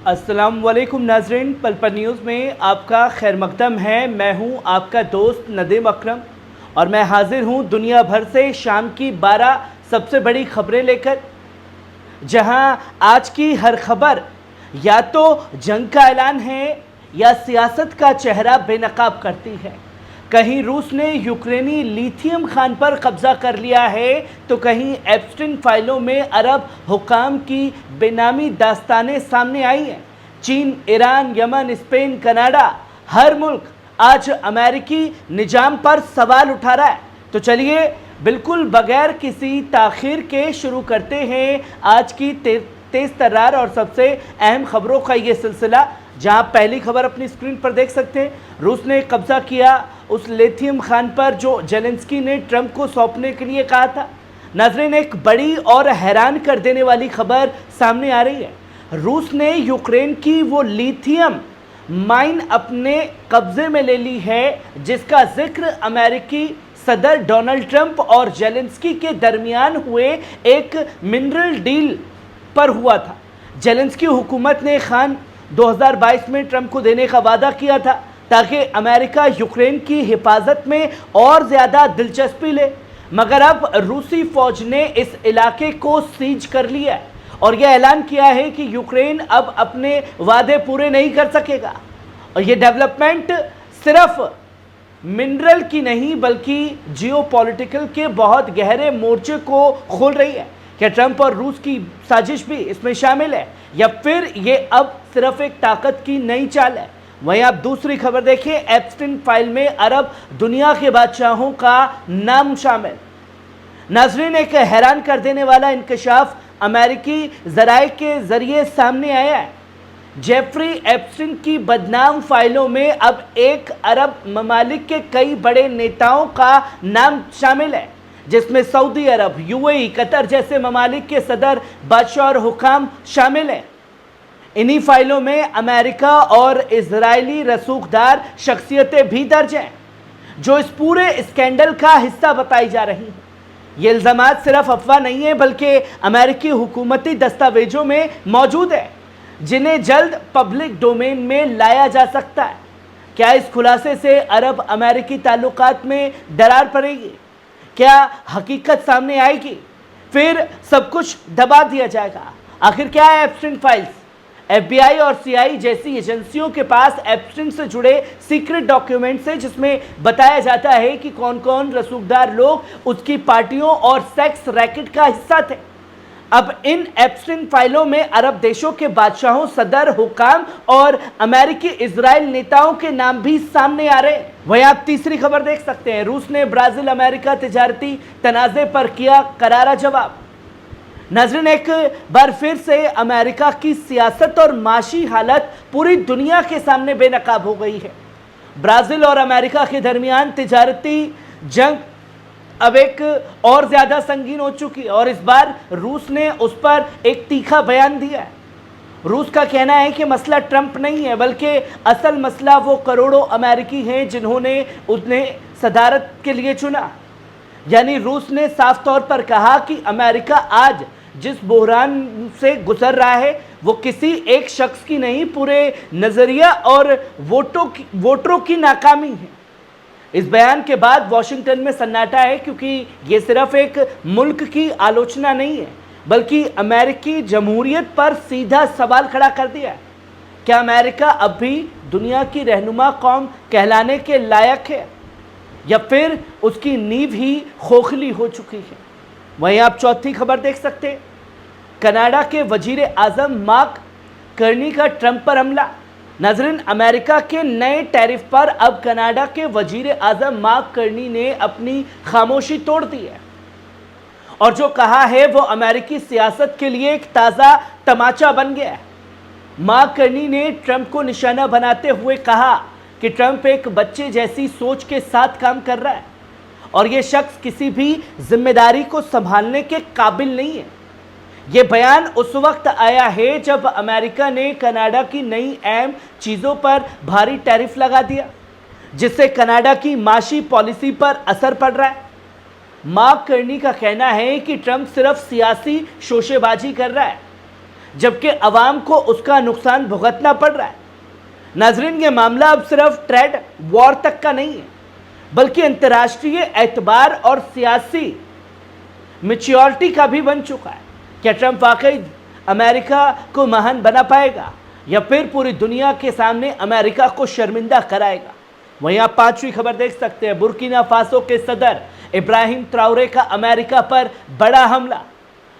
अस्सलाम वालेकुम नाज़रीन, पल पल न्यूज़ में आपका खैर मकदम है। मैं हूं आपका दोस्त नदीम अकरम और मैं हाजिर हूं दुनिया भर से शाम की 12 सबसे बड़ी खबरें लेकर, जहां आज की हर खबर या तो जंग का ऐलान है या सियासत का चेहरा बेनकाब करती है। कहीं रूस ने यूक्रेनी लिथियम खान पर कब्जा कर लिया है तो कहीं एप्स्टीन फाइलों में अरब हुकाम की बेनामी दास्तानें सामने आई हैं। चीन, ईरान, यमन, स्पेन, कनाडा, हर मुल्क आज अमेरिकी निजाम पर सवाल उठा रहा है। तो चलिए बिल्कुल बगैर किसी ताखीर के शुरू करते हैं आज की तेज तर्रार और सबसे अहम खबरों का ये सिलसिला, जहां पहली खबर अपनी स्क्रीन पर देख सकते हैं। रूस ने कब्जा किया उस लिथियम खान पर जो जेलेंस्की ने ट्रंप को सौंपने के लिए कहा था। नाज़रीन, एक बड़ी और हैरान कर देने वाली खबर सामने आ रही है। रूस ने यूक्रेन की वो लिथियम माइन अपने कब्जे में ले ली है जिसका जिक्र अमेरिकी सदर डोनाल्ड ट्रंप और जेलेंस्की के दरमियान हुए एक मिनरल डील पर हुआ था। जेलेंस्की हुकूमत ने खान 2022 में ट्रंप को देने का वादा किया था ताकि अमेरिका यूक्रेन की हिफाजत में और ज़्यादा दिलचस्पी ले, मगर अब रूसी फौज ने इस इलाके को सीज कर लिया है और यह ऐलान किया है कि यूक्रेन अब अपने वादे पूरे नहीं कर सकेगा। और यह डेवलपमेंट सिर्फ मिनरल की नहीं बल्कि जियोपॉलिटिकल के बहुत गहरे मोर्चे को खोल रही है। क्या ट्रंप और रूस की साजिश भी इसमें शामिल है या फिर ये अब सिर्फ एक ताकत की नई चाल है? वहीं आप दूसरी खबर देखिए, एप्स्टीन फाइल में अरब दुनिया के बादशाहों का नाम शामिल। नाज़रीन, एक हैरान कर देने वाला इंकशाफ अमेरिकी ज़राए के ज़रिए सामने आया है। जेफरी एप्स्टीन की बदनाम फाइलों में अब एक अरब ममालिक के कई बड़े नेताओं का नाम शामिल है, जिसमें सऊदी अरब, यूएई, कतर जैसे ममालिक के सदर, बादशाह और हुकाम शामिल हैं। इन्हीं फाइलों में अमेरिका और इजरायली रसूखदार शख्सियतें भी दर्ज हैं जो इस पूरे स्कैंडल का हिस्सा बताई जा रही हैं। ये इल्ज़ामात सिर्फ अफवाह नहीं है बल्कि अमेरिकी हुकूमती दस्तावेजों में मौजूद है, जिन्हें जल्द पब्लिक डोमेन में लाया जा सकता है। क्या इस खुलासे से अरब अमेरिकी ताल्लुकात में दरार पड़ेगी? क्या हकीकत सामने आएगी? फिर सब कुछ दबा दिया जाएगा? आखिर क्या है एप्स्टीन फाइल्स? FBI और CIA जैसी एजेंसियों के पास एप्स्टीन से जुड़े सीक्रेट डॉक्यूमेंट्स हैं जिसमें बताया जाता है कि कौन कौन रसूखदार लोग उसकी पार्टियों और सेक्स रैकेट का हिस्सा थे। अब इन एप्स्टीन फाइलों में अरब देशों के बादशाहों, सदर, हुकाम और अमेरिकी इजराइल नेताओं के नाम भी सामने आ रहे हैं। वहीं आप तीसरी खबर देख सकते हैं, रूस ने ब्राज़ील अमेरिका तिजारती तनाज़े पर किया करारा जवाब। नाज़रीन, एक बार फिर से अमेरिका की सियासत और माशी हालत पूरी दुनिया के सामने बेनकाब हो गई है। ब्राज़ील और अमेरिका के दरमियान तिजारती जंग अब एक और ज़्यादा संगीन हो चुकी है और इस बार रूस ने उस पर एक तीखा बयान दिया है। रूस का कहना है कि मसला ट्रंप नहीं है बल्कि असल मसला वो करोड़ों अमेरिकी हैं जिन्होंने उन्हें सदारत के लिए चुना। यानी रूस ने साफ तौर पर कहा कि अमेरिका आज जिस बहरान से गुजर रहा है वो किसी एक शख्स की नहीं, पूरे नज़रिया और वोटरों की नाकामी है। इस बयान के बाद वॉशिंगटन में सन्नाटा है क्योंकि ये सिर्फ एक मुल्क की आलोचना नहीं है बल्कि अमेरिकी जमहूरियत पर सीधा सवाल खड़ा कर दिया है। क्या अमेरिका अब भी दुनिया की रहनुमा कौम कहलाने के लायक है या फिर उसकी नींव ही खोखली हो चुकी है? वहीं आप चौथी खबर देख सकते हैं, कनाडा के वजीर आज़म मार्क कार्नी का ट्रंप पर हमला। नाज़रीन, अमेरिका के नए टैरिफ पर अब कनाडा के वजीर आज़म मार्क कार्नी ने अपनी खामोशी तोड़ दी है और जो कहा है वो अमेरिकी सियासत के लिए एक ताज़ा तमाचा बन गया है। मार्क कार्नी ने ट्रंप को निशाना बनाते हुए कहा कि ट्रंप एक बच्चे जैसी सोच के साथ काम कर रहा है और ये शख्स किसी भी जिम्मेदारी को संभालने के काबिल नहीं है। ये बयान उस वक्त आया है जब अमेरिका ने कनाडा की नई अहम चीज़ों पर भारी टैरिफ लगा दिया जिससे कनाडा की माशी पॉलिसी पर असर पड़ रहा है। मार्क कार्नी का कहना है कि ट्रंप सिर्फ सियासी शोशेबाजी कर रहा है جبکہ عوام کو اس کا نقصان بھگتنا پڑ رہا ہے۔ ناظرین، یہ معاملہ اب صرف ٹریڈ وار تک کا نہیں ہے، بلکہ انتراشٹریہ اعتبار اور سیاسی میچیورٹی کا بھی بن چکا ہے۔ کیا ٹرمپ واقعی امریکہ کو مہان بنا پائے گا یا پھر پوری دنیا کے سامنے امریکہ کو شرمندہ کرائے گا؟ وہیں آپ پانچویں خبر دیکھ سکتے ہیں، برکینا فاسو کے صدر ابراہیم تراورے کا امریکہ پر بڑا حملہ۔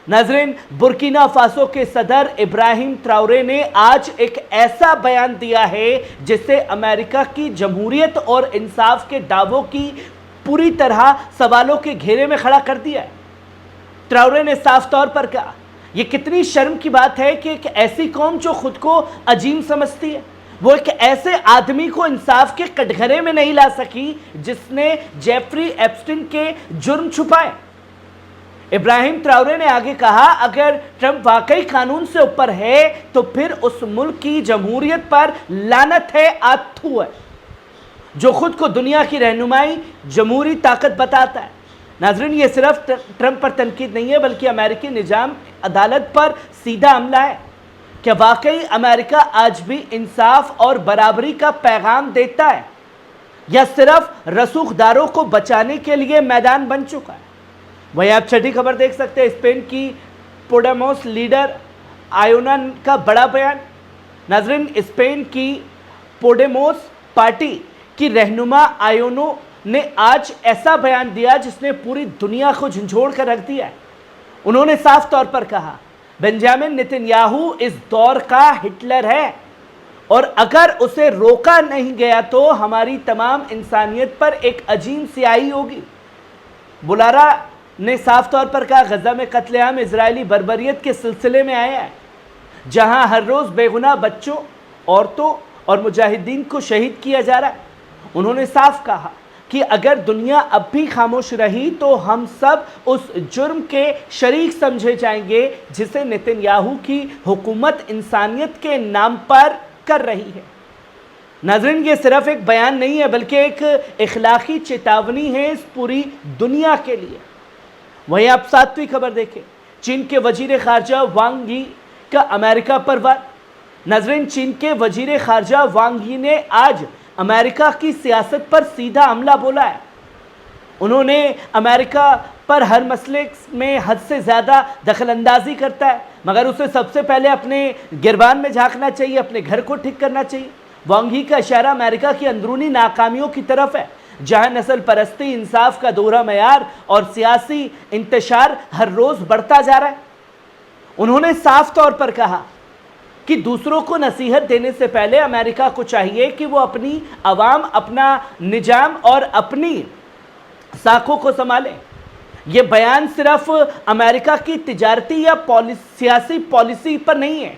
ناظرین، برکینا فاسو کے صدر ابراہیم تراورے نے آج ایک ایسا بیان دیا ہے جس سے امریکہ کی جمہوریت اور انصاف کے دعووں کی پوری طرح سوالوں کے گھیرے میں کھڑا کر دیا ہے۔ تراورے نے صاف طور پر کہا، یہ کتنی شرم کی بات ہے کہ ایک ایسی قوم جو خود کو عظیم سمجھتی ہے، وہ ایک ایسے آدمی کو انصاف کے کٹگھرے میں نہیں لا سکی جس نے جیفری ایپسٹین کے جرم چھپائے۔ ابراہیم تراورے نے آگے کہا، اگر ٹرمپ واقعی قانون سے اوپر ہے تو پھر اس ملک کی جمہوریت پر لعنت ہے، آتھو ہے، جو خود کو دنیا کی رہنمائی جمہوری طاقت بتاتا ہے۔ ناظرین، یہ صرف ٹرمپ پر تنقید نہیں ہے بلکہ امریکی نظام عدالت پر سیدھا حملہ ہے۔ کیا واقعی امریکہ آج بھی انصاف اور برابری کا پیغام دیتا ہے یا صرف رسوخ داروں کو بچانے کے لیے میدان بن چکا ہے؟ وہیں آپ چھٹی خبر دیکھ سکتے ہیں، اسپین کی پوڈیموس لیڈر آیونا کا بڑا بیان۔ ناظرین، اسپین کی پوڈیموس پارٹی کی رہنما آیونو نے آج ایسا بیان دیا جس نے پوری دنیا کو جھنجھوڑ کر رکھ دیا ہے۔ انہوں نے صاف طور پر کہا، بنجامن نتنیاہو اس دور کا ہٹلر ہے اور اگر اسے روکا نہیں گیا تو ہماری تمام انسانیت پر ایک عظیم سیاہی ہوگی۔ بولارا نے صاف طور پر کہا، غزہ میں قتل عام اسرائیلی بربریت کے سلسلے میں آیا ہے، جہاں ہر روز بے گناہ بچوں، عورتوں اور مجاہدین کو شہید کیا جا رہا ہے۔ انہوں نے صاف کہا کہ اگر دنیا اب بھی خاموش رہی تو ہم سب اس جرم کے شریک سمجھے جائیں گے جسے نتنیاہو کی حکومت انسانیت کے نام پر کر رہی ہے۔ ناظرین، یہ صرف ایک بیان نہیں ہے بلکہ ایک اخلاقی چیتاونی ہے اس پوری دنیا کے لیے۔ وہیں آپ ساتویں خبر دیکھیں، چین کے وزیر خارجہ وانگ یی کا امریکہ پر وار۔ ناظرین، چین کے وزیر خارجہ وانگ یی نے آج امریکہ کی سیاست پر سیدھا حملہ بولا ہے۔ انہوں نے امریکہ پر ہر مسئلے میں حد سے زیادہ دخل اندازی کرتا ہے، مگر اسے سب سے پہلے اپنے گربان میں جھانکنا چاہیے، اپنے گھر کو ٹھیک کرنا چاہیے۔ وانگ یی کا اشارہ امریکہ کی اندرونی ناکامیوں کی طرف ہے، جہاں نسل پرستی، انصاف کا دوہرا معیار اور سیاسی انتشار ہر روز بڑھتا جا رہا ہے۔ انہوں نے صاف طور پر کہا کہ دوسروں کو نصیحت دینے سے پہلے امریکہ کو چاہیے کہ وہ اپنی عوام، اپنا نظام اور اپنی ساکھوں کو سنبھالیں۔ یہ بیان صرف امریکہ کی تجارتی یا سیاسی پالیسی پر نہیں ہے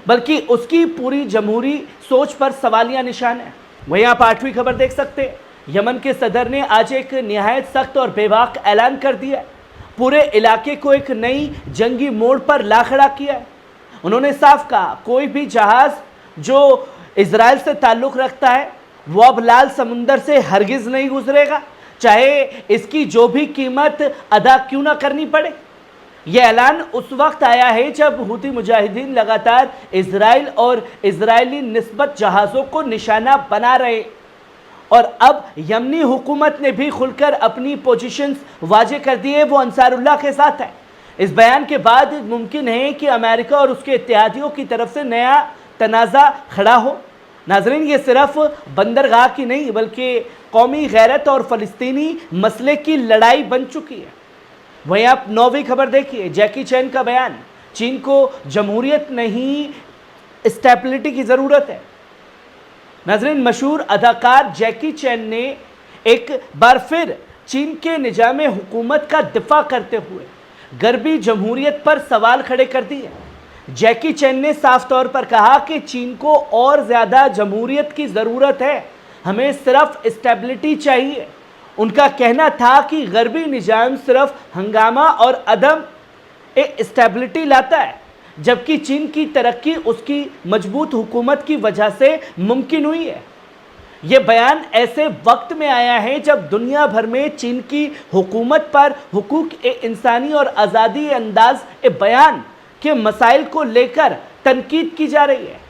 بلکہ اس کی پوری جمہوری سوچ پر سوالیہ نشان ہے۔ وہیں آپ آٹھویں خبر دیکھ سکتے ہیں، یمن کے صدر نے آج ایک نہایت سخت اور بے باک اعلان کر دیا ہے، پورے علاقے کو ایک نئی جنگی موڑ پر لا کھڑا کیا ہے۔ انہوں نے صاف کہا، کوئی بھی جہاز جو اسرائیل سے تعلق رکھتا ہے وہ اب لال سمندر سے ہرگز نہیں گزرے گا، چاہے اس کی جو بھی قیمت ادا کیوں نہ کرنی پڑے۔ یہ اعلان اس وقت آیا ہے جب حوثی مجاہدین لگاتار اسرائیل اور اسرائیلی نسبت جہازوں کو نشانہ بنا رہے، اور اب یمنی حکومت نے بھی کھل کر اپنی پوزیشنز واضح کر دی ہے، وہ انصار اللہ کے ساتھ ہے۔ اس بیان کے بعد ممکن ہے کہ امریکہ اور اس کے اتحادیوں کی طرف سے نیا تنازع کھڑا ہو۔ ناظرین، یہ صرف بندرگاہ کی نہیں بلکہ قومی غیرت اور فلسطینی مسئلے کی لڑائی بن چکی ہے۔ وہیں آپ نویں خبر دیکھیے، جیکی چین کا بیان، چین کو جمہوریت نہیں اسٹیبلٹی کی ضرورت ہے۔ ناظرین، مشہور اداکار جیکی چین نے ایک بار پھر چین کے نظام حکومت کا دفاع کرتے ہوئے غربی جمہوریت پر سوال کھڑے کر دیے۔ جیکی چین نے صاف طور پر کہا کہ چین کو اور زیادہ جمہوریت کی ضرورت ہے، ہمیں صرف اسٹیبلٹی چاہیے۔ ان کا کہنا تھا کہ غربی نظام صرف ہنگامہ اور عدم اسٹیبلٹی لاتا ہے، جبکہ چین کی ترقی اس کی مضبوط حکومت کی وجہ سے ممکن ہوئی ہے۔ یہ بیان ایسے وقت میں آیا ہے جب دنیا بھر میں چین کی حکومت پر حقوق انسانی اور آزادی انداز بیان के मसाइल को लेकर तनकीद की जा रही है,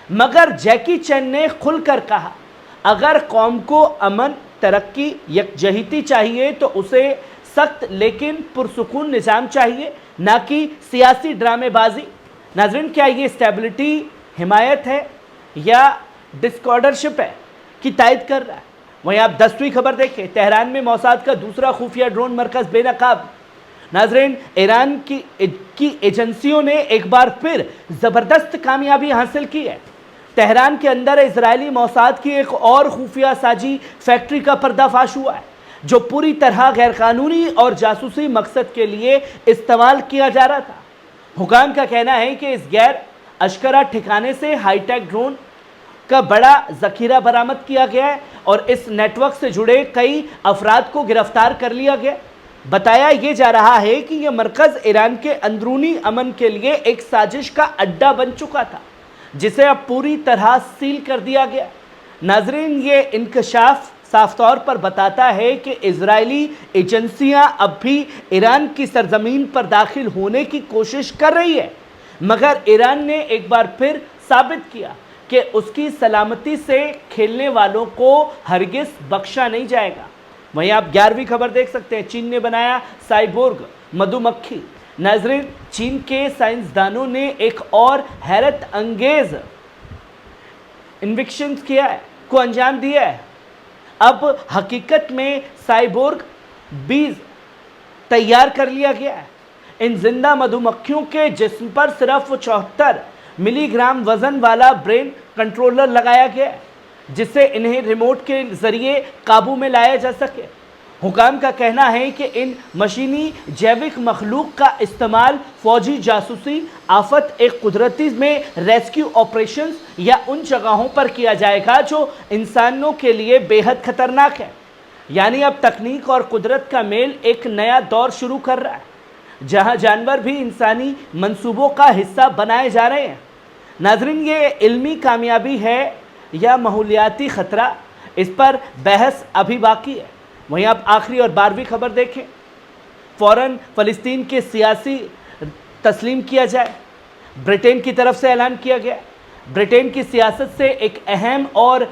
मगर जैकी चैन ने खुल कर कहा, अगर कौम को अमन, तरक्की, यकजहती चाहिए तो उसे सख्त लेकिन पुरसुकून निज़ाम चाहिए, ना कि सियासी ड्रामेबाजी। नाज़रीन, क्या ये स्टेबिलिटी हिमायत है या डिस्कॉर्डरशिप है की तायद कर रहा है? वहीं आप 10वीं खबर देखें, तेहरान में मोसाद का दूसरा खुफिया ड्रोन मरकज़ बेनकाब। नाज़रीन, ईरान की एजेंसियों ने एक बार फिर ज़बरदस्त कामयाबी हासिल की है। तेहरान के अंदर इजरायली मोसाद की एक और खुफिया साजी फैक्ट्री का पर्दाफाश हुआ है, जो पूरी तरह गैरकानूनी और जासूसी मकसद के लिए इस्तेमाल किया जा रहा था। हुकाम का कहना है कि इस गैर अशकरा ठिकाने से हाईटेक ड्रोन का बड़ा ज़खीरा बरामद किया गया है और इस नेटवर्क से जुड़े कई अफराद को गिरफ्तार कर लिया गया। बताया यह जा रहा है कि यह मरकज़ ईरान के अंदरूनी अमन के लिए एक साजिश का अड्डा बन चुका था, जिसे अब पूरी तरह सील कर दिया गया। नाज़रीन, ये इंकशाफ साफ तौर पर बताता है कि इजरायली एजेंसियां अब भी ईरान की सरजमीन पर दाखिल होने की कोशिश कर रही है, मगर ईरान ने एक बार फिर साबित किया कि उसकी सलामती से खेलने वालों को हरगिज़ बख्शा नहीं जाएगा। वहीं आप 11वीं खबर देख सकते हैं, चीन ने बनाया साइबोर्ग मधुमक्खी। नाज़रीन, चीन के साइंसदानों ने एक और हैरत अंगेज इन्वेंशन किया है, को अंजाम दिया है। अब हकीकत में साइबोर्ग बीज तैयार कर लिया गया है। इन जिंदा मधुमक्खियों के जिस्म पर सिर्फ 74 मिलीग्राम वजन वाला ब्रेन कंट्रोलर लगाया गया है, जिससे इन्हें रिमोट के जरिए काबू में लाया जा सके। हुकाम का कहना है कि इन मशीनी जैविक मखलूक का इस्तेमाल फौजी जासूसी, आफत एक कुदरती में रेस्क्यू ऑपरेशंस या उन जगहों पर किया जाएगा जो इंसानों के लिए बेहद खतरनाक है। यानी अब तकनीक और कुदरत का मेल एक नया दौर शुरू कर रहा है, जहां जानवर भी इंसानी मंसूबों का हिस्सा बनाए जा रहे हैं। नाज़रीन, ये इल्मी कामयाबी है या माहौलियाती ख़तरा, इस पर बहस अभी बाकी है। वहीं आप आखिरी और 12वीं खबर देखें, फ़ौरन फ़लस्तीन के सियासी तस्लीम किया जाए, ब्रिटेन की तरफ से ऐलान किया गया। ब्रिटेन की सियासत से एक अहम और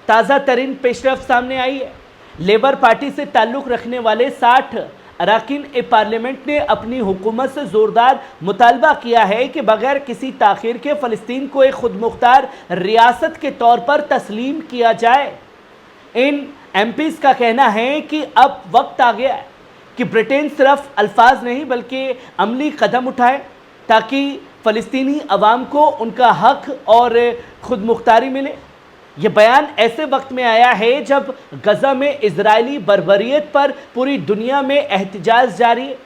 ताज़ा तरीन पेशरफ्त सामने आई है। लेबर पार्टी से ताल्लुक़ रखने वाले 60 अरकान पार्लियामेंट ने अपनी हुकूमत से ज़ोरदार मुतालबा किया है कि बगैर किसी ताख़ीर के फ़लस्तीन को एक खुद मुख्तार रियासत के तौर पर तस्लीम किया जाए। इन एमपीज़ का कहना है कि अब वक्त आ गया है कि ब्रिटेन सिर्फ अल्फाज नहीं बल्कि अमली कदम उठाए, ताकि फ़लस्तीनी अवाम को उनका हक और खुद मुख्तारी मिले। यह बयान ऐसे वक्त में आया है जब गज़ा में इजरायली बर्बरियत पर पूरी दुनिया में एहतजाज जारी है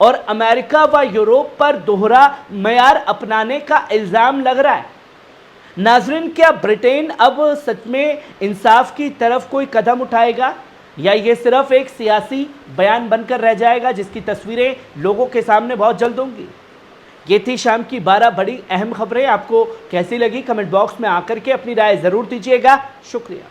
और अमेरिका व यूरोप पर दोहरा मयार अपनाने का इल्ज़ाम लग रहा है। नाज़रीन, क्या ब्रिटेन अब सच में इंसाफ की तरफ कोई कदम उठाएगा या ये सिर्फ एक सियासी बयान बनकर रह जाएगा, जिसकी तस्वीरें लोगों के सामने बहुत जल्द होंगी? ये थी शाम की 12 बड़ी अहम खबरें। आपको कैसी लगी कमेंट बॉक्स में आकर के अपनी राय ज़रूर दीजिएगा। शुक्रिया।